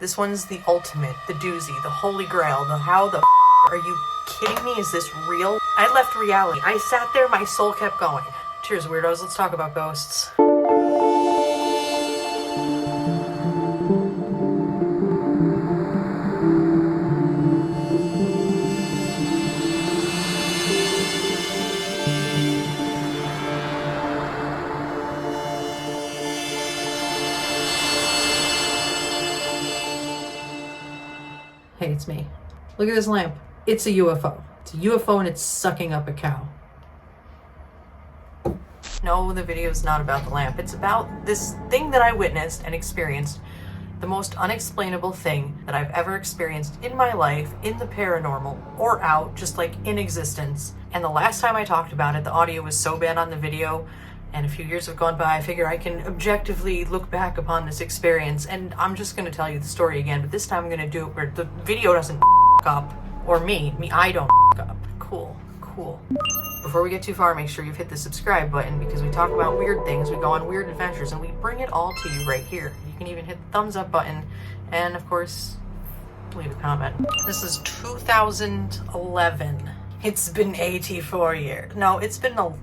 This one's the ultimate, the doozy, the holy grail, the how the are you kidding me? Is this real? I left reality. I sat there, my soul kept going. Cheers, weirdos. Let's talk about ghosts. Hey, it's me. Look at this lamp. It's a UFO. It's a UFO and it's sucking up a cow. No, the video is not about the lamp. It's about this thing that I witnessed and experienced. The most unexplainable thing that I've ever experienced in my life, in the paranormal, or out, just like in existence. And the last time I talked about it, the audio was so bad on the video, and a few years have gone by, I figure I can objectively look back upon this experience, and I'm just going to tell you the story again, but this time I'm going to do it where the video doesn't up, or me, I don't up. Cool. Before we get too far, make sure you've hit the subscribe button, because we talk about weird things, we go on weird adventures, and we bring it all to you right here. You can even hit the thumbs up button, and of course, leave a comment. This is 2011. It's been 84 years. No, it's been a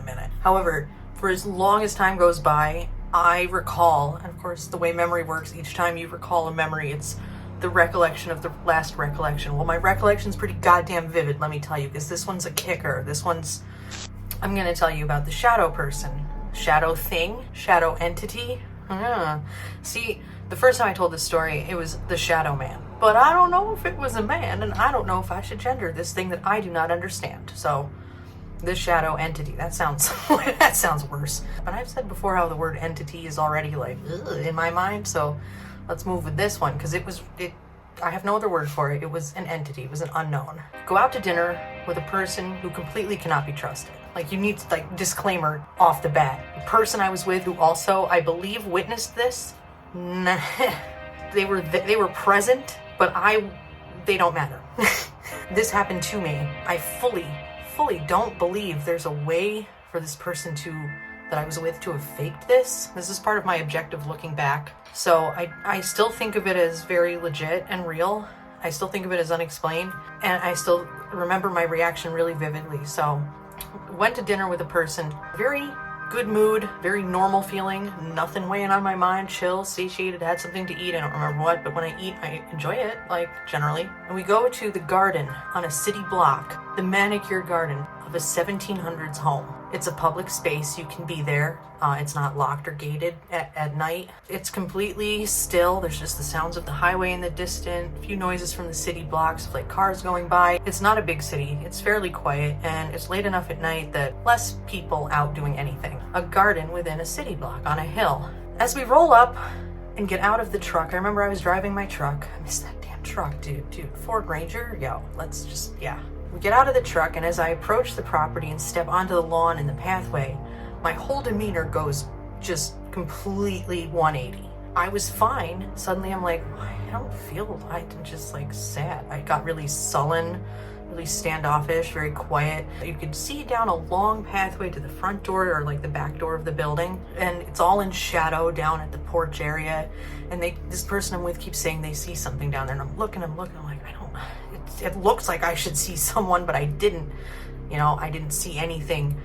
minute. However, for as long as time goes by, I recall, and of course the way memory works, each time you recall a memory, it's the recollection of the last recollection. Well, my recollection's pretty goddamn vivid, let me tell you, because this one's a kicker. I'm gonna tell you about the shadow person. Shadow thing? Shadow entity? See, the first time I told this story, it was the shadow man. But I don't know if it was a man, and I don't know if I should gender this thing that I do not understand. So, this shadow entity, that sounds worse. But I've said before how the word entity is already like, ugh, in my mind, so let's move with this one, because I have no other word for it. It was an entity, it was an unknown. Go out to dinner with a person who completely cannot be trusted. Like, you need to, like, disclaimer off the bat. The person I was with who also, I believe, witnessed this, nah, they were present, but they don't matter. This happened to me. I fully don't believe there's a way for this person that I was with to have faked this. This is part of my objective looking back. So I still think of it as very legit and real. I still think of it as unexplained, and I still remember my reaction really vividly. So went to dinner with a person, very good mood, very normal feeling, nothing weighing on my mind, chill, satiated, had something to eat, I don't remember what, but when I eat, I enjoy it, like, generally. And we go to the garden on a city block, the manicure garden of a 1700s home. It's a public space, you can be there. It's not locked or gated at night. It's completely still, there's just the sounds of the highway in the distance, a few noises from the city blocks, like cars going by. It's not a big city, it's fairly quiet, and it's late enough at night that less people out doing anything. A garden within a city block on a hill. As we roll up and get out of the truck, I remember I was driving my truck. I missed that damn truck, dude. Ford Ranger, yo, We get out of the truck, and as I approach the property and step onto the lawn and the pathway, my whole demeanor goes just completely 180. I was fine. Suddenly I'm like, I'm just like sad. I got really sullen, really standoffish, very quiet. You could see down a long pathway to the front door, or like the back door of the building, and it's all in shadow down at the porch area. And this person I'm with keeps saying they see something down there, and I'm looking, I'm like, it looks like I should see someone, but I didn't. I didn't see anything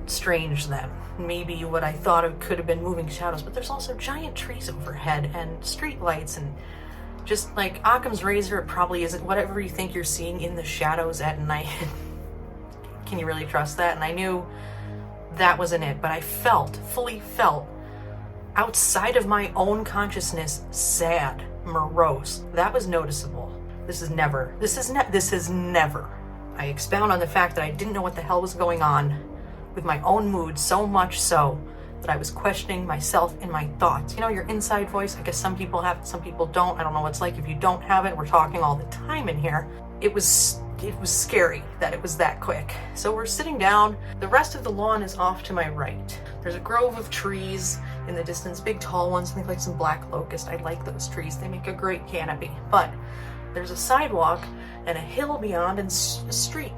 strange then. Maybe what I thought it could have been moving shadows, but there's also giant trees overhead and street lights, and just like Occam's razor, it probably isn't whatever you think you're seeing in the shadows at night. Can you really trust that? And I knew that wasn't it, but I fully felt outside of my own consciousness, sad, morose. That was noticeable. This is never. I expound on the fact that I didn't know what the hell was going on with my own mood, so much so that I was questioning myself and my thoughts. Your inside voice, I guess some people have it, some people don't. I don't know what it's like if you don't have it. We're talking all the time in here. It was scary that it was that quick. So we're sitting down. The rest of the lawn is off to my right. There's a grove of trees in the distance, big tall ones, I think like some black locust. I like those trees. They make a great canopy. But there's a sidewalk and a hill beyond, and a street.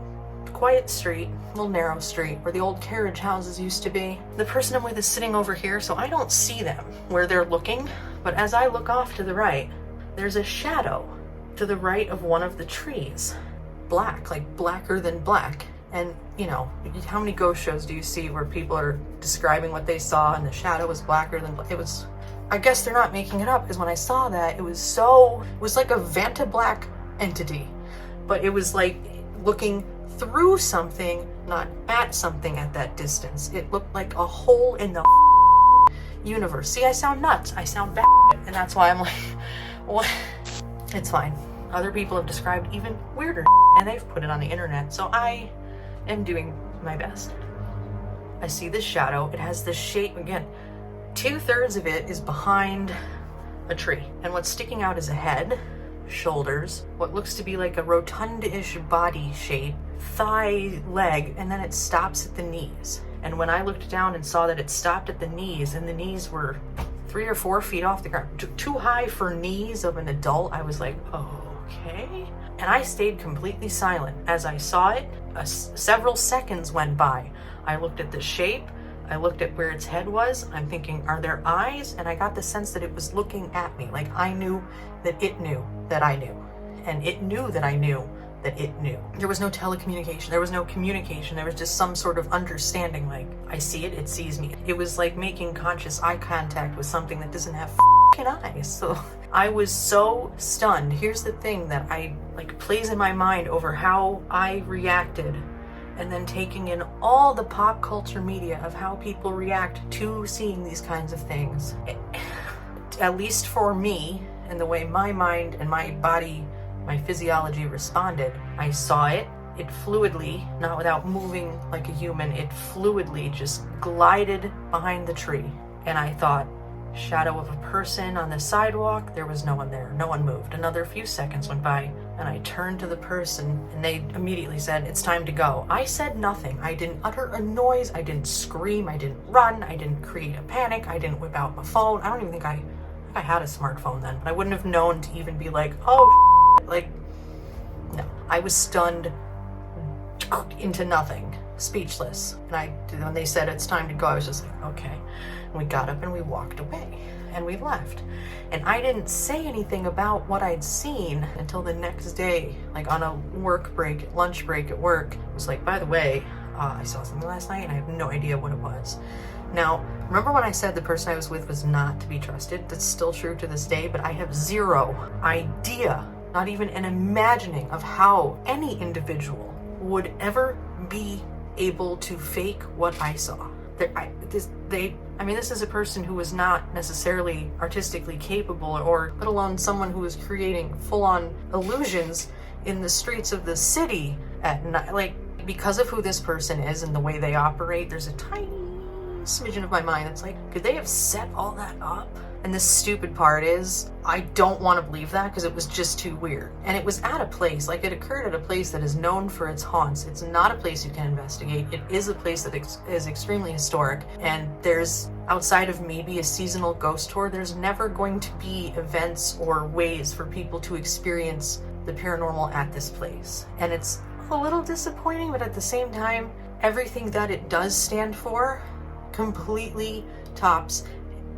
Quiet street, little narrow street, where the old carriage houses used to be. The person I'm with is sitting over here, so I don't see them where they're looking, but as I look off to the right, there's a shadow to the right of one of the trees. Black, like blacker than black. And, you know, how many ghost shows do you see where people are describing what they saw and the shadow was blacker than black? It was, I guess they're not making it up, because when I saw that, it was like a Vanta Black entity. But it was like looking through something, not at something at that distance. It looked like a hole in the universe. See, I sound nuts. I sound bad. And that's why I'm like, what? It's fine. Other people have described even weirder and they've put it on the internet. So I am doing my best. I see this shadow. It has this shape. Again, 2/3 of it is behind a tree. And what's sticking out is a head, shoulders, what looks to be like a rotund-ish body shape, thigh, leg, and then it stops at the knees. And when I looked down and saw that it stopped at the knees, and the knees were 3 or 4 feet off the ground, too high for knees of an adult, I was like, okay. And I stayed completely silent. As I saw it, several seconds went by. I looked at the shape, I looked at where its head was, I'm thinking, are there eyes? And I got the sense that it was looking at me, like I knew that it knew that I knew. And it knew that I knew that it knew. There was no telecommunication, there was no communication, there was just some sort of understanding, like, I see it, it sees me. It was like making conscious eye contact with something that doesn't have f***ing eyes. So I was so stunned. Here's the thing that plays in my mind over how I reacted, and then taking in all the pop culture media of how people react to seeing these kinds of things. At least for me, and the way my mind and my body, my physiology responded, I saw it fluidly, not without moving like a human, it fluidly just glided behind the tree. And I thought, shadow of a person on the sidewalk, there was no one there, no one moved. Another few seconds went by, and I turned to the person, and they immediately said, it's time to go. I said nothing. I didn't utter a noise, I didn't scream, I didn't run, I didn't create a panic, I didn't whip out my phone. I don't even think I had a smartphone then, but I wouldn't have known to even be like, oh, like, no. I was stunned into nothing, speechless. And when they said it's time to go, I was just like, okay. And we got up and we walked away and we left. And I didn't say anything about what I'd seen until the next day, like on a lunch break at work. It was like, by the way, I saw something last night and I have no idea what it was. Now, remember when I said the person I was with was not to be trusted? That's still true to this day, but I have zero idea, not even an imagining of how any individual would ever be able to fake what I saw. This is a person who was not necessarily artistically capable, or let alone someone who was creating full-on illusions in the streets of the city at night. Like, because of who this person is and the way they operate, there's a tiny smidgen of my mind that's like, could they have set all that up? And the stupid part is, I don't want to believe that, because it was just too weird. And it was at a place, like it occurred at a place that is known for its haunts. It's not a place you can investigate. It is a place that is extremely historic. And there's, outside of maybe a seasonal ghost tour, there's never going to be events or ways for people to experience the paranormal at this place. And it's a little disappointing, but at the same time, everything that it does stand for completely tops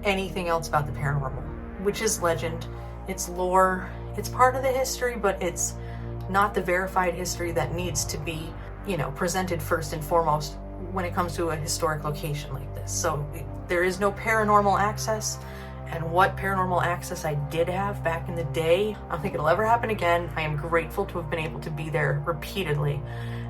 anything else about the paranormal, which is legend, it's lore, it's part of the history, but it's not the verified history that needs to be, presented first and foremost when it comes to a historic location like this. So there is no paranormal access, and what paranormal access I did have back in the day, I don't think it'll ever happen again. I am grateful to have been able to be there repeatedly.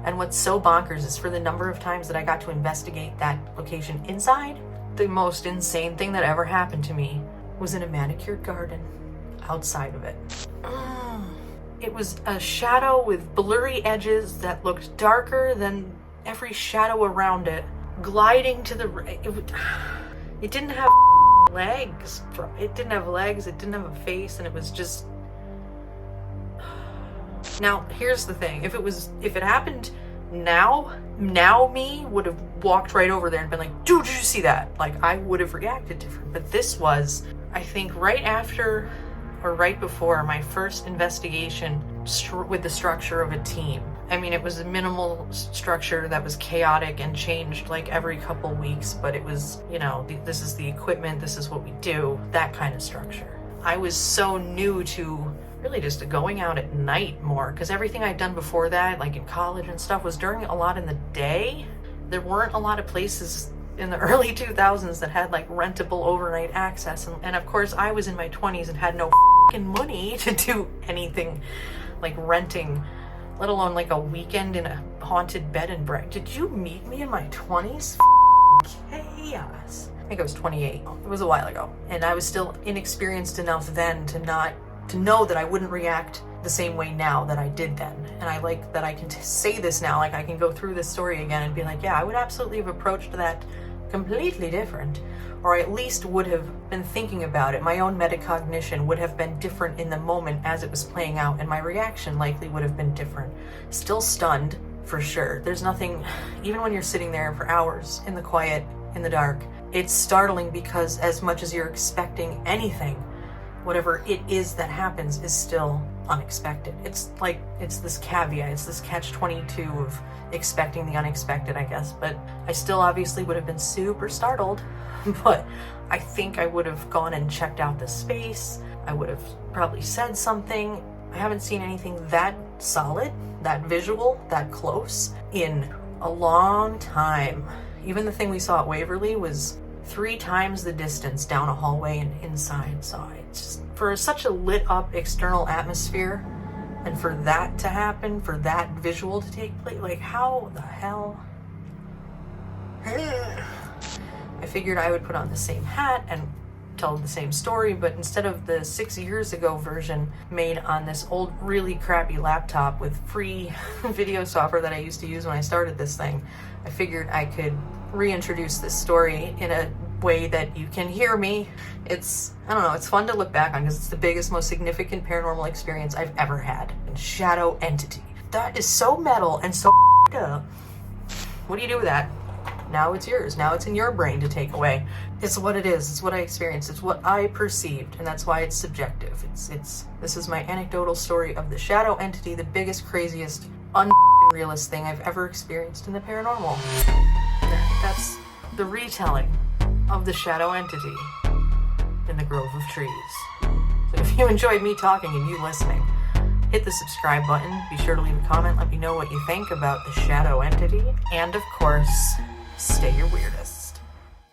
And what's so bonkers is for the number of times that I got to investigate that location inside, the most insane thing that ever happened to me was in a manicured garden outside of it. It was a shadow with blurry edges that looked darker than every shadow around it, gliding to the right. It didn't have legs. It didn't have legs, it didn't have a face, and it was just... Now, here's the thing. If it happened now me would have walked right over there and been like, dude, did you see that? Like, I would have reacted different. But this was, I think, right after or right before my first investigation with the structure of a team. I mean, it was a minimal structure that was chaotic and changed like every couple weeks, but it was, this is the equipment, this is what we do, that kind of structure. I was so new to really just going out at night more, because everything I'd done before that, like in college and stuff, was during a lot in the day. There weren't a lot of places in the early 2000s that had like rentable overnight access, and of course I was in my 20s and had no fucking money to do anything like renting, let alone like a weekend in a haunted bed and breakfast. Did you meet me in my 20s? Chaos. I think I was 28. It was a while ago, and I was still inexperienced enough then to know that I wouldn't react the same way now that I did then. And I like that I can say this now, like I can go through this story again and be like, yeah, I would absolutely have approached that completely different, or I at least would have been thinking about it. My own metacognition would have been different in the moment as it was playing out, and my reaction likely would have been different. Still stunned, for sure. There's nothing, even when you're sitting there for hours in the quiet, in the dark, it's startling because as much as you're expecting anything, whatever it is that happens is still unexpected. It's like, it's this caveat, it's this catch-22 of expecting the unexpected, I guess. But I still obviously would have been super startled, but I think I would have gone and checked out the space. I would have probably said something. I haven't seen anything that solid, that visual, that close in a long time. Even the thing we saw at Waverly was 3 times the distance down a hallway and inside. So it's just, for such a lit up external atmosphere, and for that to happen, for that visual to take place, like how the hell? I figured I would put on the same hat and tell the same story, but instead of the 6 years ago version made on this old really crappy laptop with free video software that I used to use when I started this thing, I figured I could reintroduce this story in a way that you can hear me. It's, I don't know, it's fun to look back on because it's the biggest, most significant paranormal experience I've ever had. Shadow entity. That is so metal and so up. What do you do with that? Now it's yours. Now it's in your brain to take away. It's what it is. It's what I experienced. It's what I perceived, and that's why it's subjective. This is my anecdotal story of the shadow entity, the biggest, craziest, unrealist thing I've ever experienced in the paranormal. That's the retelling of the shadow entity in the grove of trees. So if you enjoyed me talking and you listening, hit the subscribe button. Be sure to leave a comment. Let me know what you think about the shadow entity. And of course, stay your weirdest.